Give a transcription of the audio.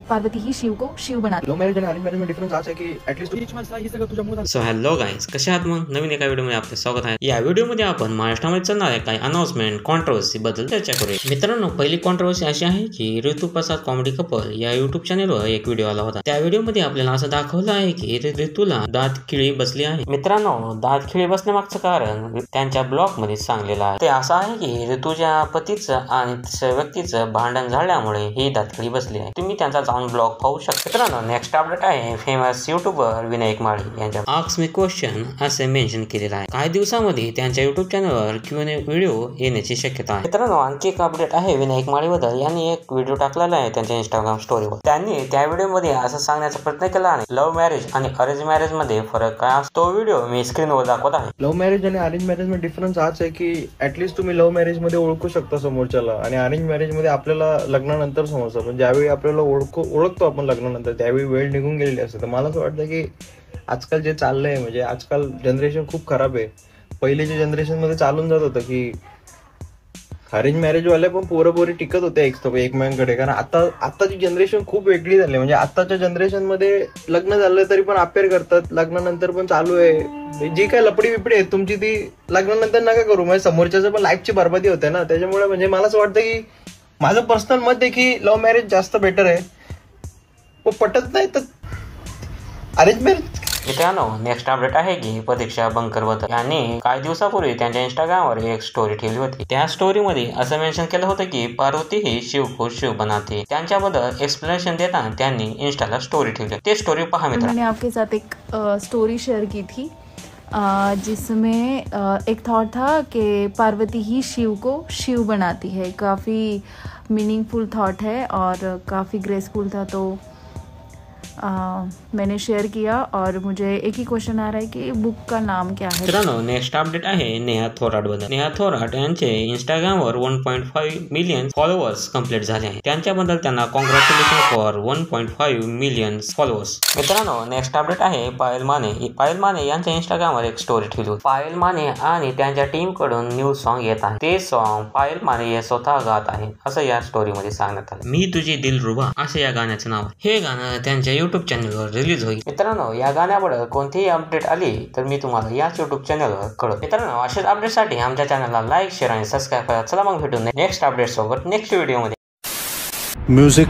पार्वती ही शिव को शिव बनाती। Love marriage आणि अरेंज मॅरेज मध्ये डिफरन्स हाच आहे की ऍटलीस्ट सो हॅलो गाईज, कसे आहात मग? नवीन एका व्हिडिओमध्ये आपले स्वागत आहे। या व्हिडिओमध्ये आपण महाराष्ट्रामध्ये चालणाऱ्या काही अनाउन्समेंट कॉन्ट्रोवर्सी बद्दल चर्चा करूया। मित्रांनो, पहिली कॉन्ट्रोवर्सी अशी आहे की ऋतू प्रसाद कॉमेडी कपल या युट्यूब चॅनलवर एक व्हिडिओ आला होता। त्या व्हिडिओमध्ये आपल्याला असं दाखवलं आहे की ऋतूला दात खिळी बसली आहे। मित्रांनो, दात खिळी बसण्यामागचं कारण त्यांच्या ब्लॉग मध्ये सांगलेलं आहे। ते असं आहे की ऋतूच्या पतीचं आणि तिसऱ्या व्यक्तीचं भांडण झाल्यामुळे ही दात खिळी बसली आहे। तुम्ही त्यांचा जाऊन ब्लॉग पाहू शकता। मित्रांनो, नेक्स्ट अपडेट आहे फेमस युट्यूबर विनायक माळी यांच्या आस्क मी क्वेश्चन असे मेन्शन केलेलं आहे। काही दिवसांमध्ये त्यांच्या युट्यूब चॅनलवर Q&A व्हिडिओ येण्याची शक्यता आहे। मित्रांनो, आणखी एक अपडेट आहे विनायक माळी बद्दल। यांनी एक व्हिडिओ टाकलेला आहे त्यांच्या इंस्टाग्राम स्टोरीवर। त्यांनी त्या व्हिडिओमध्ये असं सांगण्याचा प्रयत्न केला आहे, लव्ह मॅरेज आणि अरेंज मॅरेज मध्ये फरक काय असतो। तो व्हिडिओ मी स्क्रीनवर दाखवत आहे। लव्ह मॅरेज आणि अरेंज मॅरेज मध्ये डिफरन्स हाच आहे की ऍटलीस्ट तुम्ही लव्ह मॅरेज मध्ये ओळखू शकता समोरच्याला, आणि अरेंज मॅरेज मध्ये आपल्याला लग्नानंतर समजतं। पण ज्यावेळी आपल्याला ओळखतो आपण लग्नानंतर, त्यावेळी वेळ निघून गेलेली असते। तर मला असं वाटतं की आजकाल जे चाललंय, म्हणजे आजकाल जनरेशन खूप खराब आहे। पहिलेच्या जनरेशन मध्ये चालून जात होतं की अरेंज मॅरेज वाले पण पोरं टिकत होते एकमेकांकडे, कारण आताची जनरेशन खूप वेगळी झाली। म्हणजे आताच्या जनरेशन मध्ये लग्न झालं तरी पण अफेअर करतात, लग्नानंतर पण चालू आहे। जी काय लपडी बिपडी आहे तुमची ती लग्नानंतर नका करू, म्हणजे समोरच्याचं पण लाईफची बरबादी होते ना। त्याच्यामुळे म्हणजे मला असं वाटतं की माझं पर्सनल मत आहे की लव्ह मॅरेज जास्त बेटर आहे। पटत नाही तर अरेंज मॅरेज। मित्रांनो, नेक्स्ट अपडेट आहे की प्रतीक्षा बंकरबद्दल। यांनी काही दिवसापूर्वी त्यांच्या इंस्टाग्रामवर एक स्टोरी ठेवली होती। त्या स्टोरीमध्ये असं मेन्शन केलं होतं की पार्वती ही शिव को शिव बनाती। त्यांच्याबद्दल एक्सप्लेनेशन देताना त्यांनी इंस्टाला स्टोरी ठेवली। ते स्टोरी पहा मित्रांनो। मैंने आपके साथ एक स्टोरी शेयर की थी जिसमें एक थॉट था कि पार्वती ही शिव को शिव बनाती है। काफ़ी मीनिंगफुल थॉट है और काफ़ी ग्रेसफुल था, तो मैंने शेयर किया। और मुझे एक ही क्वेश्चन आ रहा है कि बुक का नाम क्या है। मित्रांनो, नेक्स्ट अपडेट आहे नेहा थोराट बद्दल। नेहा थोराट यांचे इंस्टाग्रामवर 1.5 मिलियन फॉलोअर्स कंप्लीट झाले आहेत। त्यांच्याबद्दल त्यांना कॉंग्रॅच्युलेशन फॉर 1.5 मिलियन फॉलोअर्स। मित्रांनो, नेक्स्ट अपडेट आहे पायल माने। पायल माने यांच्या इंस्टाग्रामवर एक स्टोरी ठेवली होती। पायल माने आणि त्यांच्या टीम कडून न्यू सॉन्ग येत आहे। ते सॉन्ग पायल माने हे स्वतः गात आहे, असं या स्टोरीमध्ये सांगण्यात आलं। मी तुझी दिलरुबा असे या गाण्याचं नाव। हे गाणं त्यांच्या युट्यूब चॅनलवर रिलीज होईल। मित्रांनो, या गाण्याबद्दल कोणतीही अपडेट आली तर मी तुम्हाला याच युट्यूब चॅनलवर कळवतो। मित्रांनो, अशाच अपडेटसाठी आमच्या चॅनलला लाईक, शेअर आणि सबस्क्राईब करा। चला मग भेटू नेक्स्ट अपडेट सोबत नेक्स्ट व्हिडिओमध्ये। म्युझिक